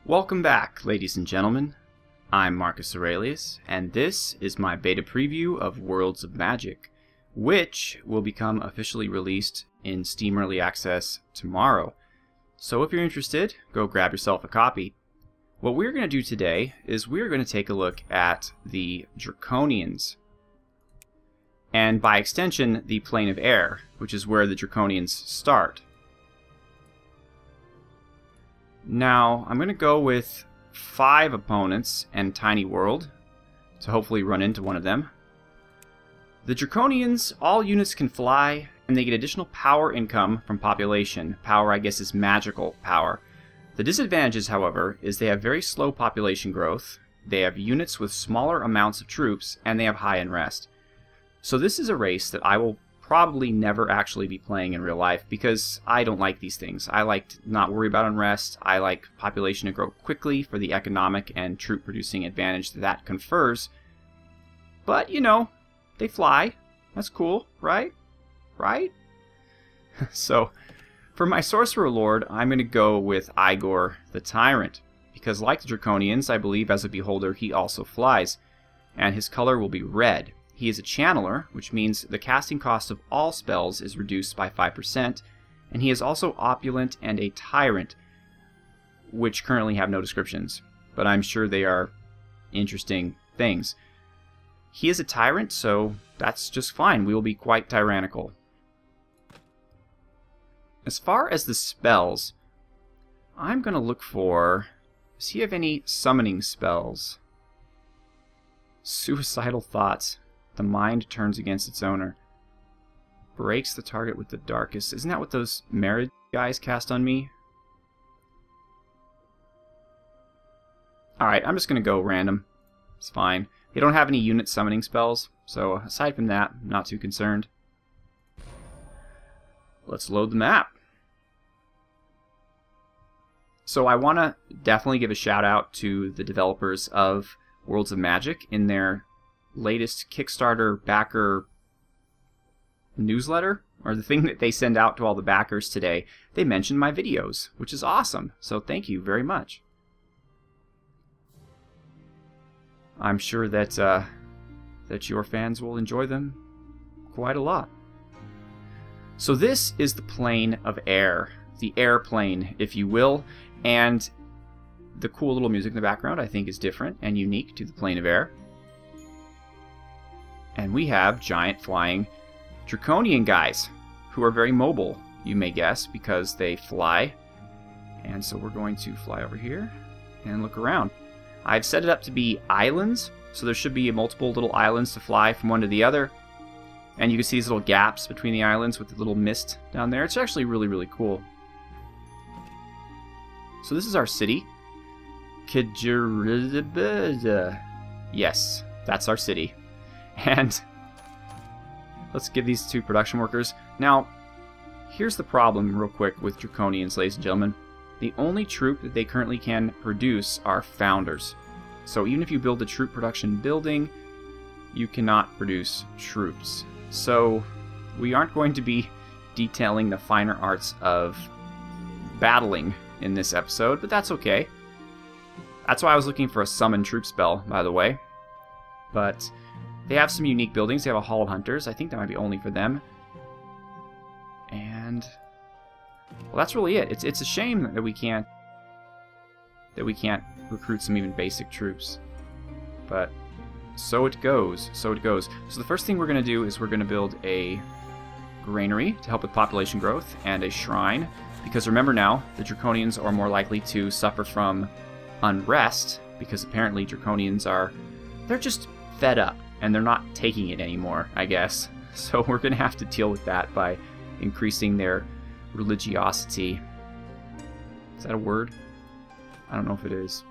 Welcome back, ladies and gentlemen. I'm Marcus Aurelius, and this is my beta preview of Worlds of Magic, which will become officially released in Steam Early Access tomorrow. So if you're interested, go grab yourself a copy. What we're going to do today is we're going to take a look at the Draconians, and by extension, the Plane of Air, which is where the Draconians start. Now, I'm going to go with 5 opponents and Tiny World to hopefully run into one of them. The Draconians, all units can fly, and they get additional power income from population. Power, I guess, is magical power. The disadvantages, however, is they have very slow population growth, they have units with smaller amounts of troops, and they have high unrest. So this is a race that I will probably never actually be playing in real life because I don't like these things. I like to not worry about unrest. I like population to grow quickly for the economic and troop producing advantage that confers. But, you know, they fly. That's cool, right? Right? So, for my Sorcerer Lord, I'm going to go with Igor the Tyrant, because like the Draconians, I believe as a beholder he also flies, and his color will be red. He is a channeler, which means the casting cost of all spells is reduced by 5%, and he is also opulent and a tyrant, which currently have no descriptions, but I'm sure they are interesting things. He is a tyrant, so that's just fine. We will be quite tyrannical. As far as the spells, I'm going to look for... does he have any summoning spells? Suicidal Thoughts. The mind turns against its owner. Breaks the target with the darkest. Isn't that what those marriage guys cast on me? Alright, I'm just going to go random. It's fine. They don't have any unit summoning spells, so aside from that, I'm not too concerned. Let's load the map. So I want to definitely give a shout out to the developers of Worlds of Magic in their latest Kickstarter backer newsletter, or the thing that they send out to all the backers today. They mentioned my videos, which is awesome, so thank you very much. I'm sure that that your fans will enjoy them quite a lot. So this is the Plane of Air, the airplane, if you will, and the cool little music in the background I think is different and unique to the Plane of Air. And we have giant flying Draconian guys who are very mobile, you may guess, because they fly. And so we're going to fly over here and look around. I've set it up to be islands, so there should be multiple little islands to fly from one to the other. And you can see these little gaps between the islands with the little mist down there. It's actually really, really cool. So this is our city. Yes, that's our city. And let's give these 2 production workers. Now, here's the problem real quick with Draconians, ladies and gentlemen. The only troop that they currently can produce are founders. So even if you build a troop production building, you cannot produce troops. So we aren't going to be detailing the finer arts of battling in this episode, but that's okay. That's why I was looking for a summon troop spell, by the way. But they have some unique buildings. They have a Hall of Hunters. I think that might be only for them. And well, that's really it. It's a shame that we can't recruit some even basic troops. But so it goes. So it goes. So the first thing we're going to do is we're going to build a granary to help with population growth and a shrine, because remember now, the Draconians are more likely to suffer from unrest because apparently Draconians they're just fed up. And they're not taking it anymore, I guess. So we're going to have to deal with that by increasing their religiosity. Is that a word? I don't know if it is.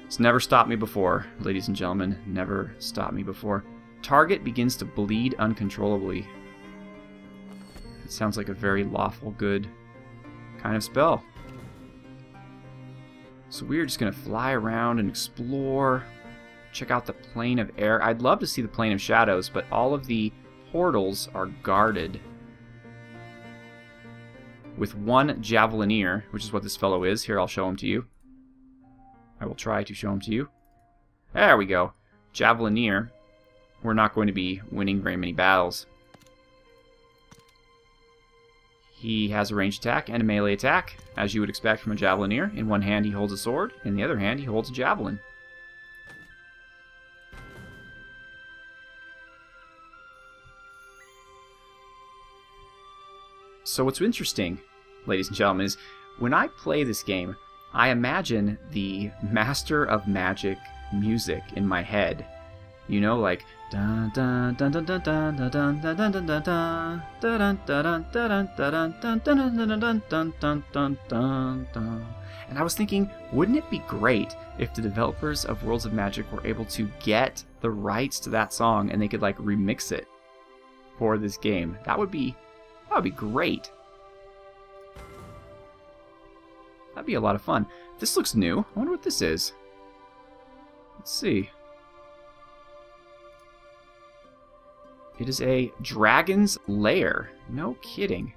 It's never stopped me before, ladies and gentlemen. Never stopped me before. Target begins to bleed uncontrollably. It sounds like a very lawful, good kind of spell. So we're just going to fly around and explore. Check out the Plane of Air. I'd love to see the Plane of Shadows, but all of the portals are guarded. With 1 Javelineer, which is what this fellow is. Here, I'll show him to you. I will try to show them to you. There we go. Javelineer. We're not going to be winning very many battles. He has a ranged attack and a melee attack, as you would expect from a Javelineer. In one hand he holds a sword, in the other hand he holds a javelin. So what's interesting, ladies and gentlemen, is when I play this game, I imagine the Master of Magic music in my head. You know, like dun dun dun dun dun dun dun dun dun dun dun dun dun dun dun dun. And I was thinking, wouldn't it be great if the developers of Worlds of Magic were able to get the rights to that song and they could like remix it for this game? That would be great. That'd be a lot of fun. This looks new. I wonder what this is. Let's see. It is a dragon's lair. No kidding.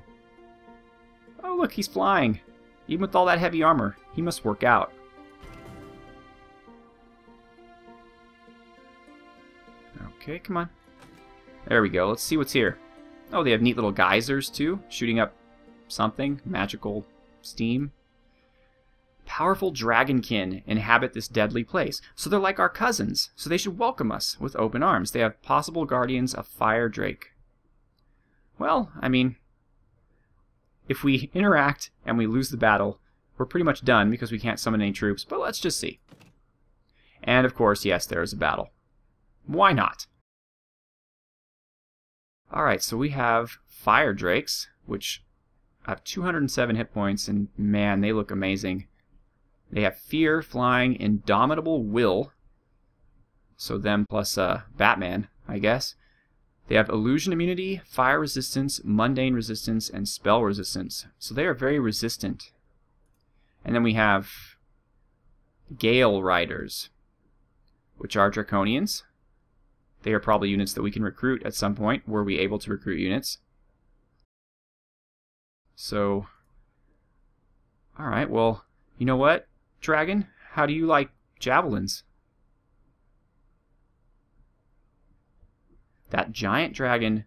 Oh, look, he's flying. Even with all that heavy armor, he must work out. Okay, come on. There we go. Let's see what's here. Oh, they have neat little geysers, too, shooting up something. Magical steam. Powerful dragonkin inhabit this deadly place. So they're like our cousins, so they should welcome us with open arms. They have possible guardians of Fire Drake. Well, I mean, if we interact and we lose the battle, we're pretty much done because we can't summon any troops, but let's just see. And of course, yes, there is a battle. Why not? Alright, so we have Fire Drakes, which have 207 hit points, and man, they look amazing. They have Fear, Flying, Indomitable Will. So them plus Batman, I guess. They have Illusion Immunity, Fire Resistance, Mundane Resistance, and Spell Resistance. So they are very resistant. And then we have Gale Riders, which are Draconians. They are probably units that we can recruit at some point. Were we able to recruit units? So, alright, well, you know what, Dragon? How do you like javelins? That giant dragon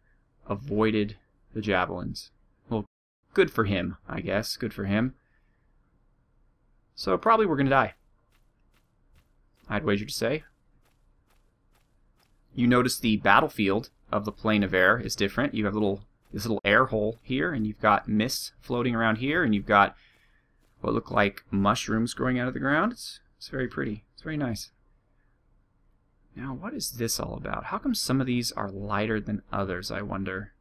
avoided the javelins. Well, good for him, I guess. Good for him. So probably we're going to die. I'd wager to say. You notice the battlefield of the Plane of Air is different. You have this little air hole here, and you've got mists floating around here, and you've got what look like mushrooms growing out of the ground. It's very pretty. It's very nice. Now, what is this all about? How come some of these are lighter than others, I wonder?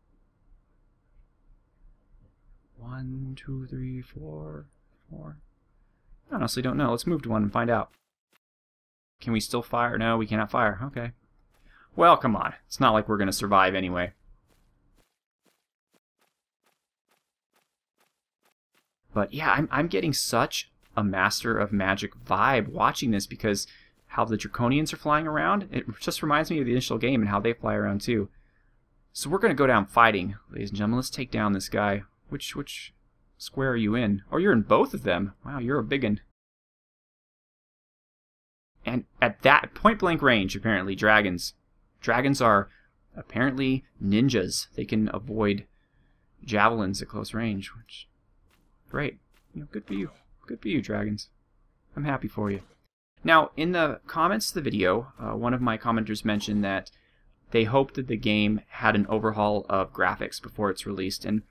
1, 2, 3, 4. I honestly don't know. Let's move to one and find out. Can we still fire? No, we cannot fire. Okay. Well, come on. It's not like we're going to survive anyway. But yeah, I'm getting such a Master of Magic vibe watching this because how the Draconians are flying around, it just reminds me of the initial game and how they fly around too. So we're going to go down fighting, ladies and gentlemen. Let's take down this guy. Which square are you in? Oh, you're in both of them. Wow, you're a biggin. And at that point-blank range, apparently, dragons are apparently ninjas. They can avoid javelins at close range, which, great. You know, good for you. Good for you, dragons. I'm happy for you. Now, in the comments to the video, one of my commenters mentioned that they hoped that the game had an overhaul of graphics before it's released. And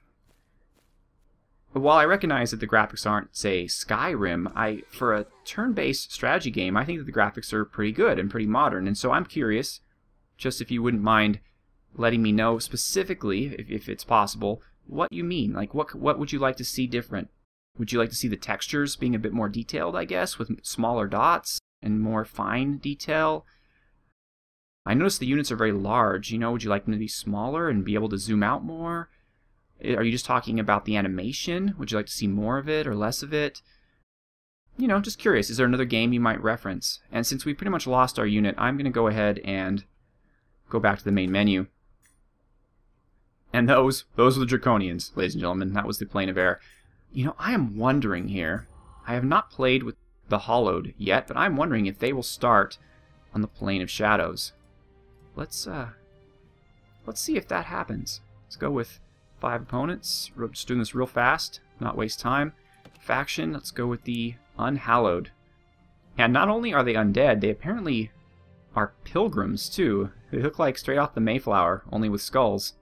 while I recognize that the graphics aren't, say, Skyrim, for a turn-based strategy game, I think that the graphics are pretty good and pretty modern. And so I'm curious, just if you wouldn't mind letting me know specifically, if it's possible, what you mean. Like, what would you like to see different? Would you like to see the textures being a bit more detailed, I guess, with smaller dots and more fine detail? I notice the units are very large. You know, would you like them to be smaller and be able to zoom out more? Are you just talking about the animation? Would you like to see more of it or less of it? You know, just curious. Is there another game you might reference? And since we pretty much lost our unit, I'm going to go ahead and go back to the main menu. And those were the Draconians, ladies and gentlemen. That was the Plane of Air. You know, I am wondering here. I have not played with the Hallowed yet, but I'm wondering if they will start on the Plane of Shadows. Let's see if that happens. Let's go with 5 opponents. We're just doing this real fast, not waste time. Faction, let's go with the Unhallowed. And not only are they undead, they apparently are pilgrims too. They look like straight off the Mayflower, only with skulls.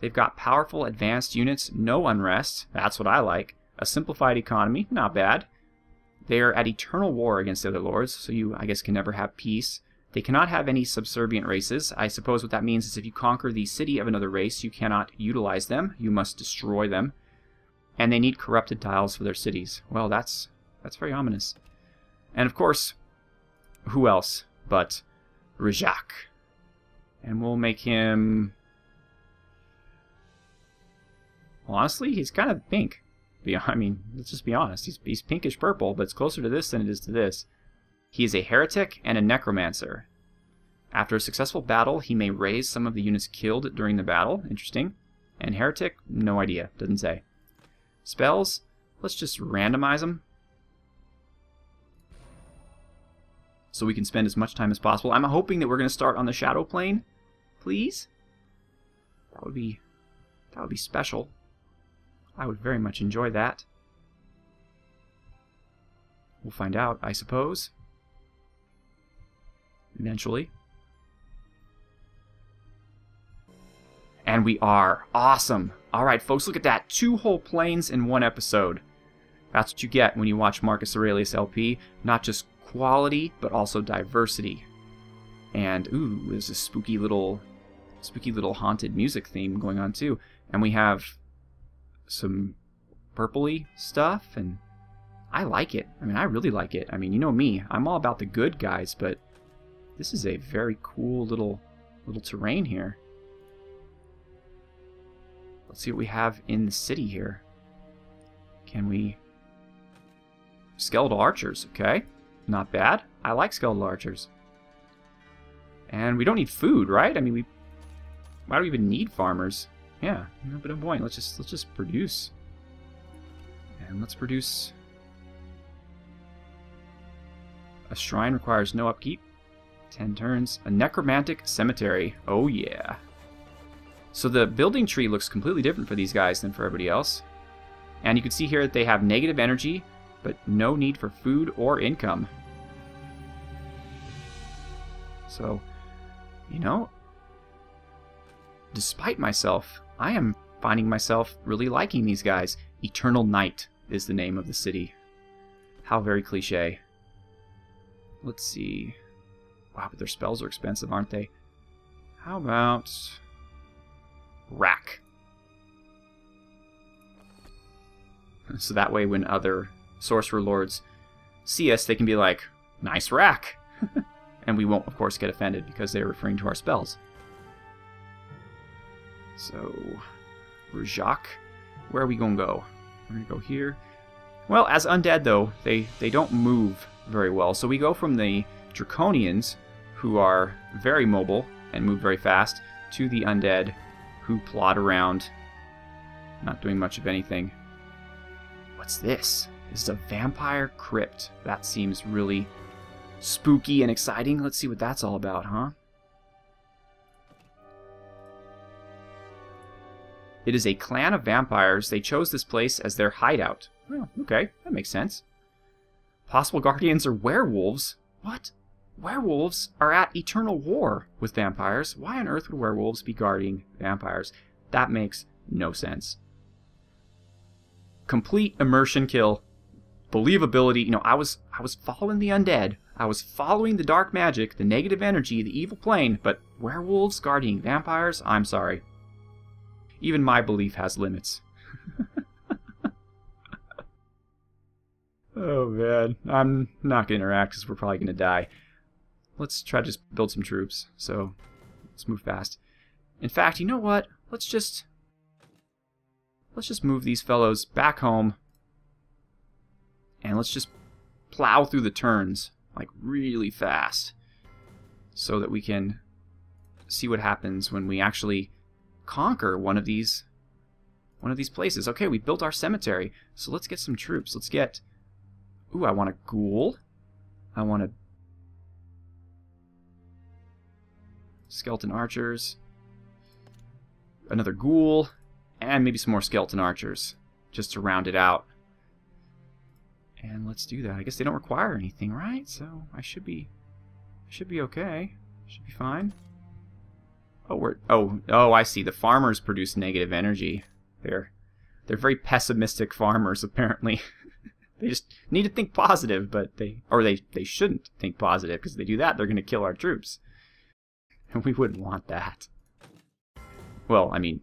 They've got powerful advanced units, no unrest, that's what I like. A simplified economy, not bad. They are at eternal war against the other lords, so you, I guess, can never have peace. They cannot have any subservient races. I suppose what that means is if you conquer the city of another race, you cannot utilize them. You must destroy them. And they need corrupted tiles for their cities. Well, that's very ominous. And of course, who else but Rijak? And we'll make him... Well, honestly, he's kind of pink. I mean, let's just be honest. He's pinkish purple, but it's closer to this than it is to this. He is a heretic and a necromancer. After a successful battle, he may raise some of the units killed during the battle. Interesting. And heretic? No idea. Doesn't say. Spells? Let's just randomize them, so we can spend as much time as possible. I'm hoping that we're going to start on the Shadow Plane. Please? That would be special. I would very much enjoy that. We'll find out, I suppose. Eventually. And we are. Awesome. Alright, folks, look at that. 2 whole planes in 1 episode. That's what you get when you watch MarcusAureliusLP. Not just quality, but also diversity. And, ooh, there's a spooky little haunted music theme going on, too. And we have some purpley stuff, and I like it. I mean, I really like it. I mean, you know me. I'm all about the good guys, but this is a very cool little terrain here. Let's see what we have in the city here. Can we... Skeletal archers, okay. Not bad. I like skeletal archers. And we don't need food, right? I mean, why do we even need farmers? Yeah, no bit of point. Let's just produce. And let's produce... A shrine requires no upkeep. 10 turns. A necromantic cemetery. Oh yeah. So the building tree looks completely different for these guys than for everybody else. And you can see here that they have negative energy, but no need for food or income. So, you know, despite myself, I am finding myself really liking these guys. Eternal Night is the name of the city. How very cliche. Let's see. Wow, but their spells are expensive, aren't they? How about... Rack. So that way when other sorcerer lords see us, they can be like, nice rack. And we won't, of course, get offended because they're referring to our spells. So, Rijak, where are we going to go? We're going to go here. Well, as undead, though, they don't move very well. So we go from the Draconians, who are very mobile and move very fast, to the undead, who plod around, not doing much of anything. What's this? This is a vampire crypt. That seems really spooky and exciting. Let's see what that's all about, huh? It is a clan of vampires. They chose this place as their hideout. Oh, okay, that makes sense. Possible guardians are werewolves? What? Werewolves are at eternal war with vampires. Why on earth would werewolves be guarding vampires? That makes no sense. Complete immersion kill. Believability. You know, I was following the undead. I was following the dark magic, the negative energy, the evil plane, but werewolves guarding vampires? I'm sorry. Even my belief has limits. Oh man, I'm not going to interact because we're probably going to die. Let's try to just build some troops, so let's move fast. In fact, you know what? Let's just move these fellows back home, and let's just plow through the turns, like really fast, so that we can see what happens when we actually conquer one of these one of these places. Okay, we built our cemetery. So let's get some troops. Let's get... Ooh, I want a ghoul. I want a... skeleton archers. Another ghoul. And maybe some more skeleton archers. Just to round it out. And let's do that. I guess they don't require anything, right? So I should be okay. Should be fine. Oh, I see. The farmers produce negative energy. They're very pessimistic farmers, apparently. They just need to think positive, but they shouldn't think positive, because if they do that, they're going to kill our troops. And we wouldn't want that. Well, I mean,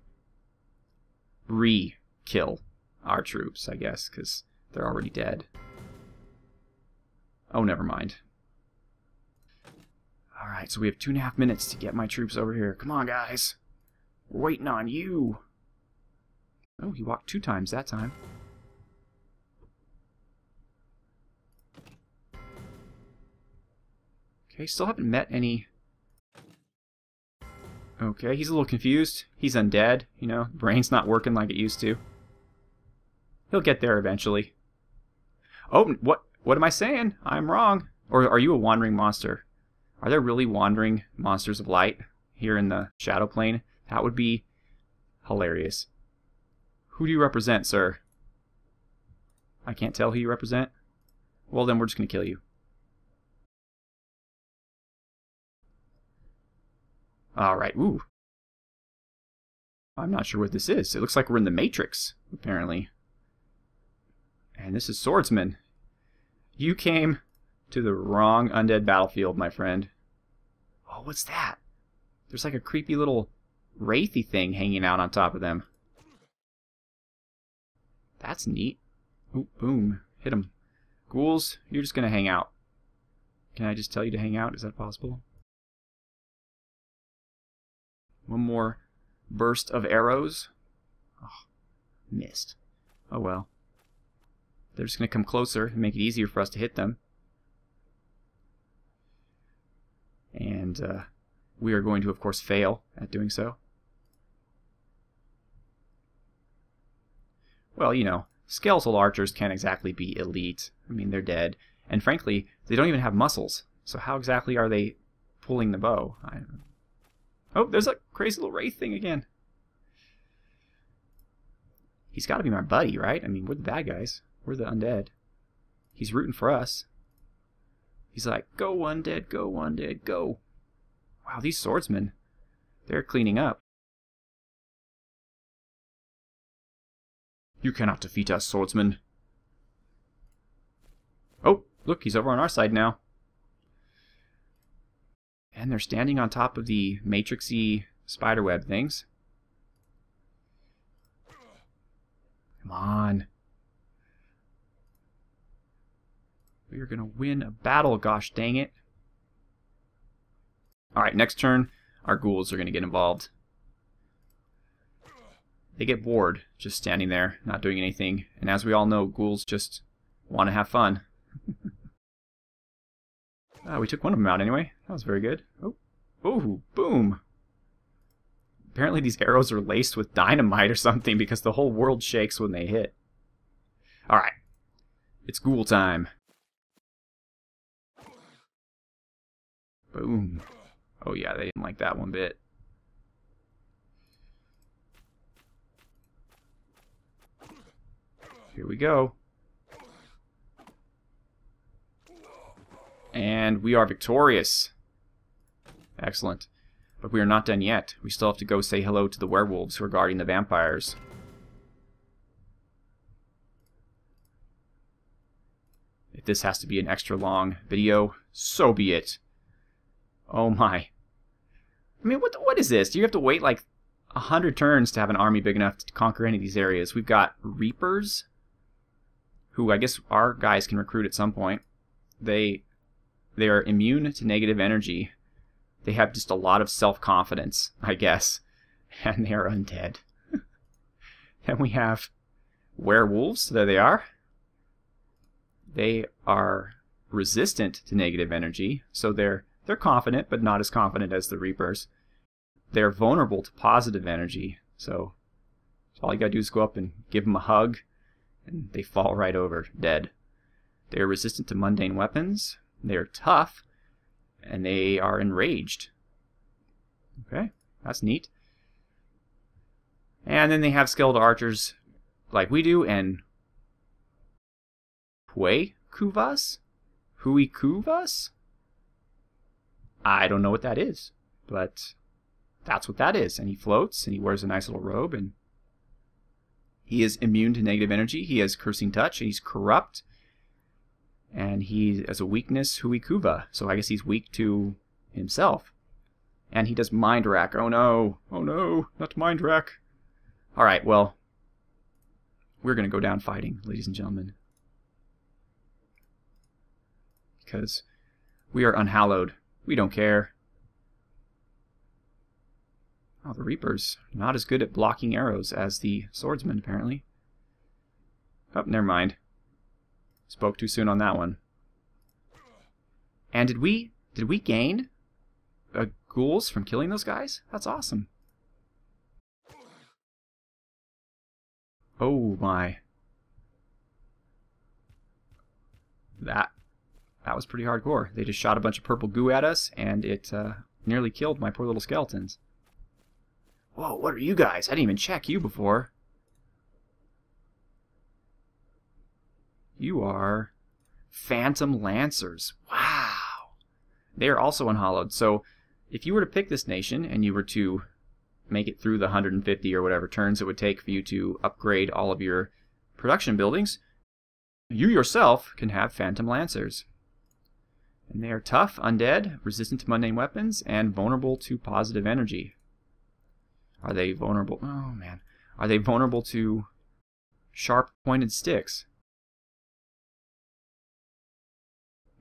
re-kill our troops, I guess, because they're already dead. Oh, never mind. Alright, so we have 2.5 minutes to get my troops over here. Come on, guys. We're waiting on you. Oh, he walked 2 times that time. Okay, still haven't met any... Okay, he's a little confused. He's undead, you know, brain's not working like it used to. He'll get there eventually. Oh, what am I saying? I'm wrong. Or are you a wandering monster? Are there really wandering monsters of light here in the shadow plane? That would be hilarious. Who do you represent, sir? I can't tell who you represent? Well, then we're just going to kill you. Alright, ooh. I'm not sure what this is. It looks like we're in the Matrix, apparently. And this is Swordsman. You came to the wrong undead battlefield, my friend. Oh, what's that? There's like a creepy little wraithy thing hanging out on top of them. That's neat. Ooh, boom. Hit him. Ghouls, you're just going to hang out. Can I just tell you to hang out? Is that possible? One more burst of arrows. Oh, missed. Oh well. They're just going to come closer and make it easier for us to hit them. And we are going to, of course, fail at doing so. Well, you know, skeletal archers can't exactly be elite. I mean, they're dead. And frankly, they don't even have muscles. So how exactly are they pulling the bow? Oh, there's a crazy little wraith thing again. He's got to be my buddy, right? I mean, we're the bad guys. We're the undead. He's rooting for us. He's like, go undead, go undead, go. Wow, these swordsmen, they're cleaning up. You cannot defeat us, swordsman. Oh, look, he's over on our side now. And they're standing on top of the matrixy spiderweb things. Come on. We are going to win a battle, gosh dang it. Alright, next turn, our ghouls are going to get involved. They get bored just standing there, not doing anything. And as we all know, ghouls just want to have fun. We took one of them out anyway. That was very good. Oh, ooh, boom. Apparently these arrows are laced with dynamite or something because the whole world shakes when they hit. Alright, it's ghoul time. Boom. Oh yeah, they didn't like that one bit. Here we go. And we are victorious. Excellent. But we are not done yet. We still have to go say hello to the werewolves who are guarding the vampires. If this has to be an extra long video, so be it. Oh my. I mean, what is this? Do you have to wait like 100 turns to have an army big enough to conquer any of these areas? We've got Reapers, who I guess our guys can recruit at some point. They are immune to negative energy. They have just a lot of self-confidence, I guess. And they are undead. Then we have werewolves. There they are. They are resistant to negative energy, so they're confident, but not as confident as the Reapers. They're vulnerable to positive energy, so So all you gotta do is go up and give them a hug, and they fall right over, dead. They are resistant to mundane weapons. They are tough, and they are enraged. Okay, that's neat. And then they have skilled archers like we do, and Huikuvas? Huikuvas? I don't know what that is, but that's what that is. And he floats, and he wears a nice little robe, and he is immune to negative energy. He has cursing touch, and he's corrupt. And he has a weakness, Huikuva, so I guess he's weak to himself. And he does mind rack. Oh no, not mind rack. Alright, well, we're going to go down fighting, ladies and gentlemen. Because we are unhallowed. We don't care. Oh, the Reapers. Not as good at blocking arrows as the swordsmen, apparently. Oh, never mind. Spoke too soon on that one. And did we gain ghouls from killing those guys? That's awesome. Oh my. That was pretty hardcore. They just shot a bunch of purple goo at us, and it nearly killed my poor little skeletons. Whoa, what are you guys? I didn't even check you before. You are Phantom Lancers. Wow. They are also unhallowed. So if you were to pick this nation and you were to make it through the 150 or whatever turns it would take for you to upgrade all of your production buildings, you yourself can have Phantom Lancers. And they are tough, undead, resistant to mundane weapons, and vulnerable to positive energy. Are they vulnerable? Oh man. Are they vulnerable to sharp pointed sticks?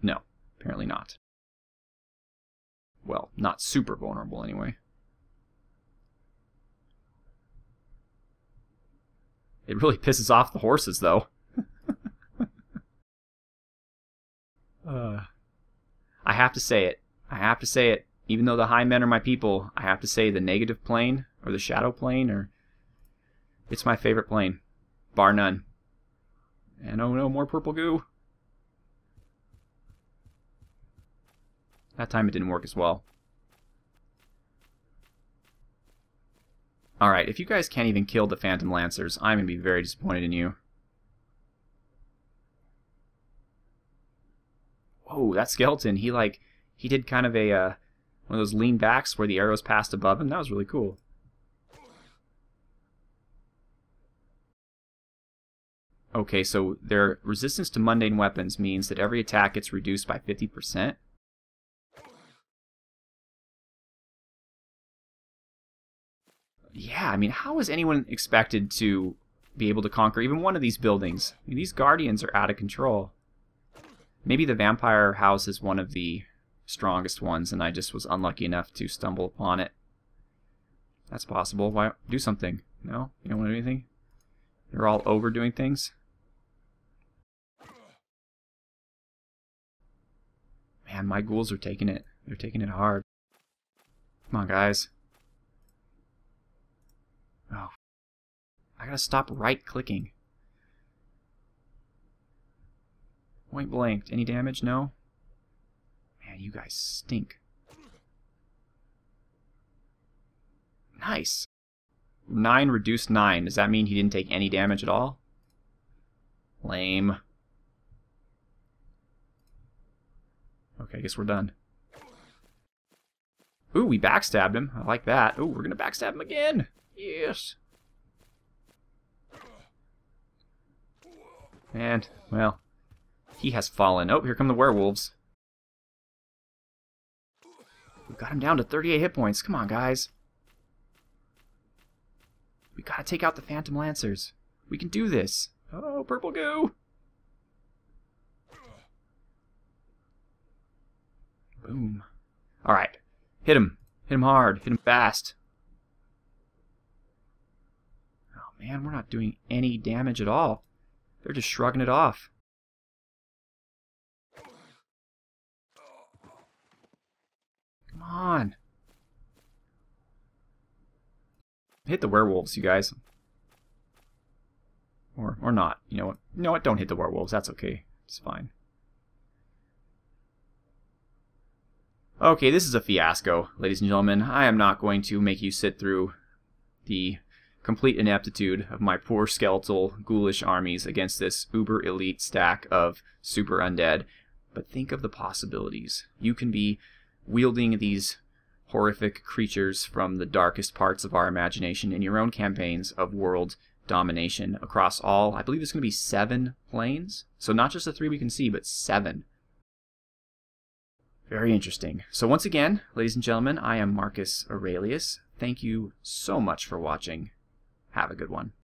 No, apparently not. Well, not super vulnerable anyway. It really pisses off the horses, though. I have to say it. I have to say it. Even though the high men are my people, I have to say the negative plane, or the shadow plane, it's my favorite plane. Bar none. And oh no, more purple goo. That time it didn't work as well. Alright, if you guys can't even kill the Phantom Lancers, I'm going to be very disappointed in you. Whoa, that skeleton, he did kind of a, one of those lean backs where the arrows passed above him. That was really cool. Okay, so their resistance to mundane weapons means that every attack gets reduced by 50%. Yeah, I mean, how is anyone expected to be able to conquer even one of these buildings? I mean, these Guardians are out of control. Maybe the Vampire House is one of the strongest ones, and I just was unlucky enough to stumble upon it. That's possible. Why do something? No? You don't want to do anything? You're all overdoing things? Man, my ghouls are taking it. They're taking it hard. Come on, guys. Oh. I gotta stop right-clicking. Point blanked. Any damage? No? Man, you guys stink. Nice. 9 reduced 9. Does that mean he didn't take any damage at all? Lame. Okay, I guess we're done. Ooh, we backstabbed him. I like that. Ooh, we're gonna backstab him again. Yes. And, well, he has fallen. Oh, here come the werewolves. We've got him down to 38 hit points. Come on, guys. We gotta take out the Phantom Lancers. We can do this. Oh, purple goo. Boom. Alright. Hit him. Hit him hard. Hit him fast. Oh, man, we're not doing any damage at all. They're just shrugging it off. Come on. Hit the werewolves, you guys. Or not. You know what? You know what? Don't hit the werewolves. That's okay. It's fine. Okay, this is a fiasco, ladies and gentlemen. I am not going to make you sit through the complete ineptitude of my poor skeletal, ghoulish armies against this uber elite stack of super undead. But think of the possibilities. You can be wielding these horrific creatures from the darkest parts of our imagination in your own campaigns of world domination across all, I believe it's going to be 7 planes. So not just the 3 we can see, but 7. Very interesting. So once again, ladies and gentlemen, I am Marcus Aurelius. Thank you so much for watching. Have a good one.